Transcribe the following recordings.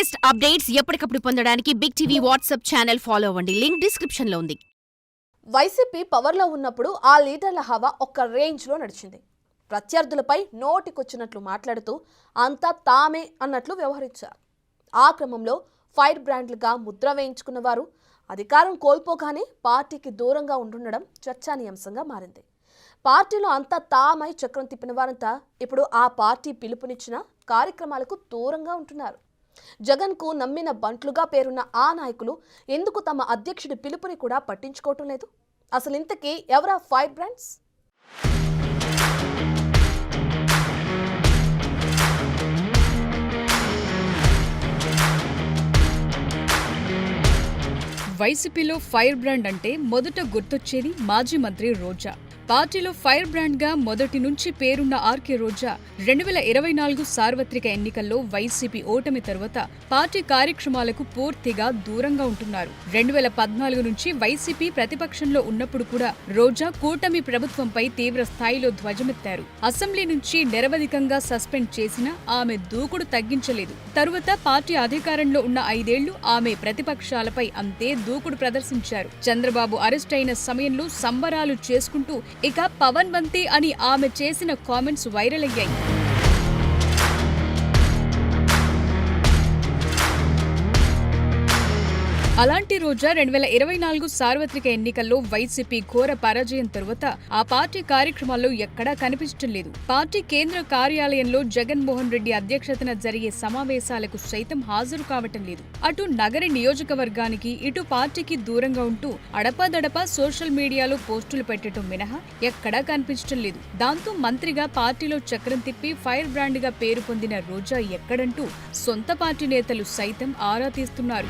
Latest updates ఎప్పటికప్పుడు పొందడానికి big TV WhatsApp channel follow అవ్వండి. లింక్ డిస్క్రిప్షన్ లో ఉంది. వైసీపీ పవర్లో ఉన్నప్పుడు ఆ లీడర్ల హవా ఒక్క రేంజ్లో నడిచింది. ప్రత్యర్థులపై నోటికొచ్చినట్లు మాట్లాడుతూ అంతా తామే అన్నట్లు వ్యవహరించారు. ఆ క్రమంలో ఫైర్ బ్రాండ్లుగా ముద్ర వేయించుకున్న వారు అధికారం కోల్పోగానే పార్టీకి దూరంగా ఉంటుండడం చర్చానీయాంశంగా మారింది. పార్టీలో అంతా తామై చక్రం తిప్పిన వారంతా ఇప్పుడు ఆ పార్టీ పిలుపునిచ్చిన కార్యక్రమాలకు దూరంగా ఉంటున్నారు. జగన్కు నమ్మిన బంట్లుగా పేరున్న ఆ నాయకులు ఎందుకు తమ అధ్యక్షుడి పిలుపుని కూడా పట్టించుకోవటం లేదు? అసలు ఇంతకీ ఎవరా ఫైర్ బ్రాండ్స్? వైసీపీలో ఫైర్ బ్రాండ్ అంటే మొదట గుర్తొచ్చేది మాజీ మంత్రి రోజా. పార్టీలో ఫైర్ బ్రాండ్ గా మొదటి నుంచి పేరున్న ఆర్కే రోజా 2024 సార్వత్రిక ఎన్నికల్లో వైసీపీ ఓటమి తర్వాత పార్టీ కార్యక్రమాలకు పూర్తిగా దూరంగా ఉంటున్నారు. 2014 నుంచి వైసీపీ ప్రతిపక్షంలో ఉన్నప్పుడు కూడా రోజా కూటమి ప్రభుత్వంపై తీవ్ర స్థాయిలో ధ్వజమెత్తారు. అసెంబ్లీ నుంచి నిరవధికంగా సస్పెండ్ చేసినా ఆమె దూకుడు తగ్గించలేదు. తరువాత పార్టీ అధికారంలో ఉన్న 5 ఏళ్లు ఆమె ప్రతిపక్షాలపై అంతే దూకుడు ప్రదర్శించారు. చంద్రబాబు అరెస్ట్ అయిన సమయంలో సంబరాలు చేసుకుంటూ ఇక పవన్ బంతి అని ఆమె చేసిన కామెంట్స్ వైరల్ అయ్యాయి. అలాంటి రోజా 2024 సార్వత్రిక ఎన్నికల్లో వైసీపీ ఘోర పరాజయం తరువాత ఆ పార్టీ కార్యక్రమాల్లో ఎక్కడా కనిపించడం లేదు. పార్టీ కేంద్ర కార్యాలయంలో జగన్మోహన్ రెడ్డి అధ్యక్షతన జరిగే సమావేశాలకు సైతం హాజరు కావటం లేదు. అటు నగరి నియోజకవర్గానికి ఇటు పార్టీకి దూరంగా ఉంటూ అడపాదడపా సోషల్ మీడియాలో పోస్టులు పెట్టడం మినహా ఎక్కడా కనిపించడం లేదు. దాంతో మంత్రిగా పార్టీలో చక్రం తిప్పి ఫైర్ బ్రాండ్ గా పేరు పొందిన రోజా ఎక్కడంటూ సొంత పార్టీ నేతలు సైతం ఆరా తీస్తున్నారు.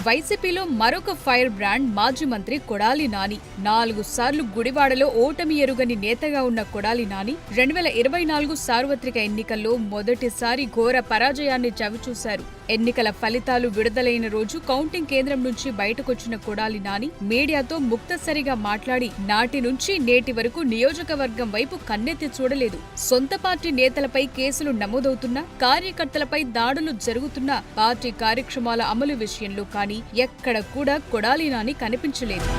వైసీపీలో మరొక ఫైర్ బ్రాండ్ మాజీ మంత్రి కొడాలి నాని. 4 సార్లు గుడివాడలో ఓటమి ఎరుగని నేతగా ఉన్న కొడాలి నాని 2024 సార్వత్రిక ఎన్నికల్లో మొదటిసారి ఘోర పరాజయాన్ని చవిచూశారు. ఎన్నికల ఫలితాలు విడుదలైన రోజు కౌంటింగ్ కేంద్రం నుంచి బయటకొచ్చిన కొడాలి నాని మీడియాతో ముక్తసరిగా మాట్లాడి నాటి నుంచి నేటి వరకు నియోజకవర్గం వైపు కన్నెత్తి చూడలేదు. సొంత పార్టీ నేతలపై కేసులు నమోదవుతున్నా, కార్యకర్తలపై దాడులు జరుగుతున్నా పార్టీ కార్యక్రమాల అమలు విషయంలో కానీ ఎక్కడ కూడా కొడాలి నాని కనిపించలేదు.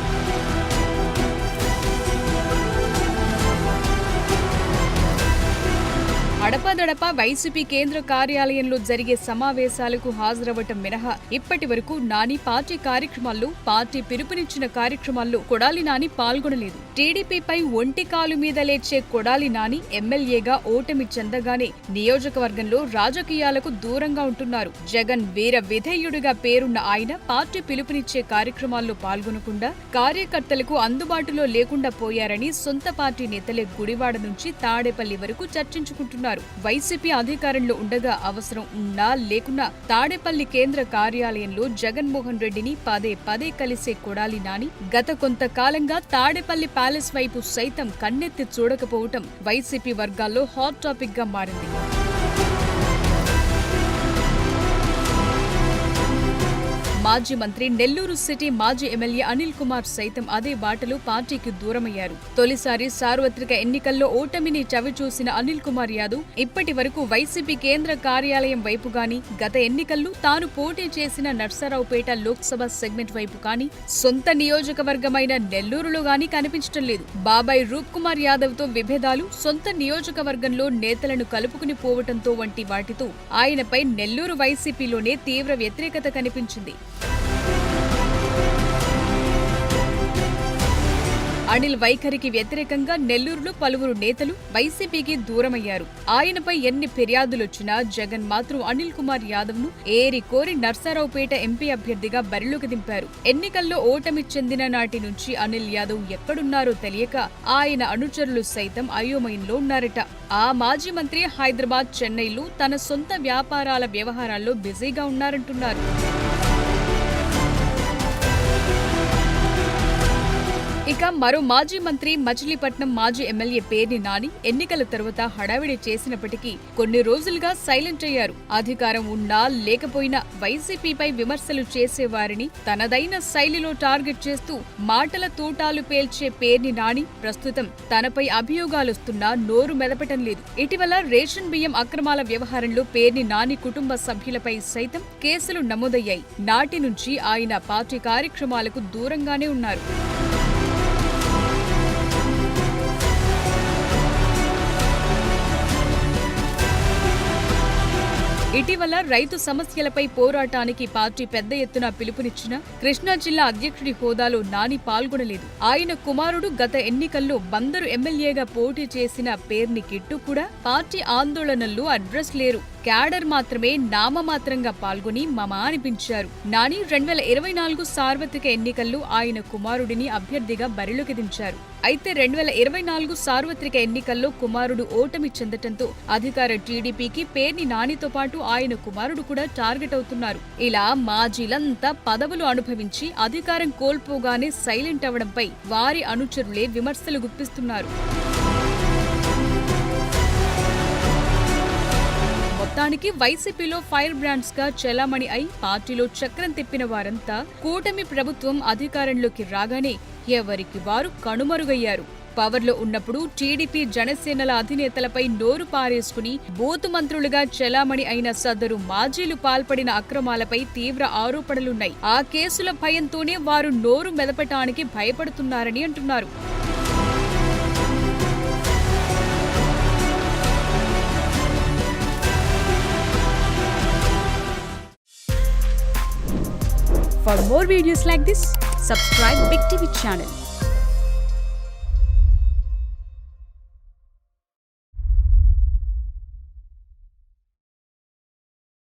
అడపాదడపా వైసీపీ కేంద్ర కార్యాలయంలో జరిగే సమావేశాలకు హాజరవ్వటం మినహా ఇప్పటి వరకు నాని పార్టీ కార్యక్రమాల్లో, పార్టీ పిలుపునిచ్చిన కార్యక్రమాల్లో కొడాలి నాని పాల్గొనలేదు. టీడీపీపై ఒంటి కాలు మీద లేచే కొడాలి నాని ఎమ్మెల్యేగా ఓటమి చెందగానే నియోజకవర్గంలో రాజకీయాలకు దూరంగా ఉంటున్నారు. జగన్ వీర విధేయుడిగా పేరున్న ఆయన పార్టీ పిలుపునిచ్చే కార్యక్రమాల్లో పాల్గొనకుండా, కార్యకర్తలకు అందుబాటులో లేకుండా పోయారని సొంత పార్టీ నేతలే గుడివాడ నుంచి తాడేపల్లి వరకు చర్చించుకుంటున్నారు. వైసీపీ అధికారంలో ఉండగా అవసరం ఉన్నా లేకున్నా తాడేపల్లి కేంద్ర కార్యాలయంలో జగన్మోహన్ రెడ్డిని పదే పదే కలిసే కొడాలి నాని గత కొంతకాలంగా తాడేపల్లి ప్యాలెస్ వైపు సైతం కన్నెత్తి చూడకపోవటం వైసీపీ వర్గాల్లో హాట్ టాపిక్ గా మారింది. మాజీ మంత్రి, నెల్లూరు సిటీ మాజీ ఎమ్మెల్యే అనిల్ కుమార్ సైతం అదే బాటలో పార్టీకి దూరమయ్యారు. తొలిసారి సార్వత్రిక ఎన్నికల్లో ఓటమిని చవిచూసిన అనిల్ కుమార్ యాదవ్ ఇప్పటి వరకు వైసీపీ కేంద్ర కార్యాలయం వైపు గాని, గత ఎన్నికల్లో తాను పోటీ చేసిన నర్సరావుపేట లోక్సభ సెగ్మెంట్ వైపు కానీ, సొంత నియోజకవర్గమైన నెల్లూరులో గాని కనిపించడం లేదు. బాబాయ్ రూప్ కుమార్ యాదవ్ తో విభేదాలు, సొంత నియోజకవర్గంలో నేతలను కలుపుకుని పోవటంతో వంటి వాటితో ఆయనపై నెల్లూరు వైసీపీలోనే తీవ్ర వ్యతిరేకత కనిపించింది. అనిల్ వైఖరికి వ్యతిరేకంగా నెల్లూరులో పలువురు నేతలు వైసీపీకి దూరమయ్యారు. ఆయనపై ఎన్ని ఫిర్యాదులొచ్చినా జగన్ మాత్రం అనిల్ కుమార్ యాదవ్ ను ఏరి కోరి నర్సారావుపేట ఎంపీ అభ్యర్థిగా బరిలోకి దింపారు. ఎన్నికల్లో ఓటమి చెందిన నాటి నుంచి అనిల్ యాదవ్ ఎక్కడున్నారో తెలియక ఆయన అనుచరులు సైతం అయోమయంలో ఉన్నారట. ఆ మాజీ మంత్రి హైదరాబాద్, చెన్నైలో తన సొంత వ్యాపారాల వ్యవహారాల్లో బిజీగా ఉన్నారంటున్నారు. ఇక ఇక మరో మాజీ మంత్రి మచిలీపట్నం మాజీ ఎమ్మెల్యే పేర్ని నాని ఎన్నికల తర్వాత హడావిడి చేసినప్పటికీ కొన్ని రోజులుగా సైలెంట్ అయ్యారు. అధికారం ఉన్నా లేకపోయినా వైసీపీపై విమర్శలు చేసేవారిని తనదైన శైలిలో టార్గెట్ చేస్తూ మాటల తూటాలు పేల్చే పేర్ని నాని ప్రస్తుతం తనపై అభియోగాలొస్తున్నా నోరు మెదపటం లేదు. ఇటీవల రేషన్ బియ్యం అక్రమాల వ్యవహారంలో పేర్ని నాని కుటుంబ సభ్యులపై సైతం కేసులు నమోదయ్యాయి. నాటి నుంచి ఆయన పార్టీ కార్యక్రమాలకు దూరంగానే ఉన్నారు. ఇటీవల రైతు సమస్యలపై పోరాటానికి పార్టీ పెద్ద ఎత్తున పిలుపునిచ్చిన కృష్ణా జిల్లా అధ్యక్షుడి హోదాలో నాని పాల్గొనలేదు. ఆయన కుమారుడు గత ఎన్నికల్లో బందరు ఎమ్మెల్యేగా పోటీ చేసిన పేర్ని కిట్టు కూడా పార్టీ ఆందోళనల్లో అడ్రస్ లేరు. క్యాడర్ మాత్రమే నామమాత్రంగా పాల్గొని మమ అనిపించారు. నాని 2024 సార్వత్రిక ఎన్నికల్లో ఆయన కుమారుడిని అభ్యర్థిగా బరిలోకి దించారు. అయితే 2024 సార్వత్రిక ఎన్నికల్లో కుమారుడు ఓటమి చెందటంతో అధికార టీడీపీకి పేర్ని నానితో పాటు ఆయన కుమారుడు కూడా టార్గెట్ అవుతున్నారు. ఇలా మాజీలంతా పదవులు అనుభవించి అధికారం కోల్పోగానే సైలెంట్ అవడంపై వారి అనుచరులే విమర్శలు గుప్పిస్తున్నారు. మొత్తానికి వైసీపీలో ఫైర్ బ్రాండ్స్ గా చెలామణి అయి పార్టీలో చక్రం తిప్పిన వారంతా కూటమి ప్రభుత్వం అధికారంలోకి రాగానే ఎవరికి వారు కనుమరుగయ్యారు. పవర్లో ఉన్నప్పుడు టీడీపీ జనసేనల అధినేతలపై నోరు పారేసుకుని బూతు మంత్రులుగా చెలామణి అయిన సదరు మాజీలు పాల్పడిన అక్రమాలపై తీవ్ర ఆరోపణలున్నాయి. ఆ కేసుల భయంతోనే వారు నోరు మెదపటానికి భయపడుతున్నారని అంటున్నారు. For more videos like this, subscribe Big TV channel.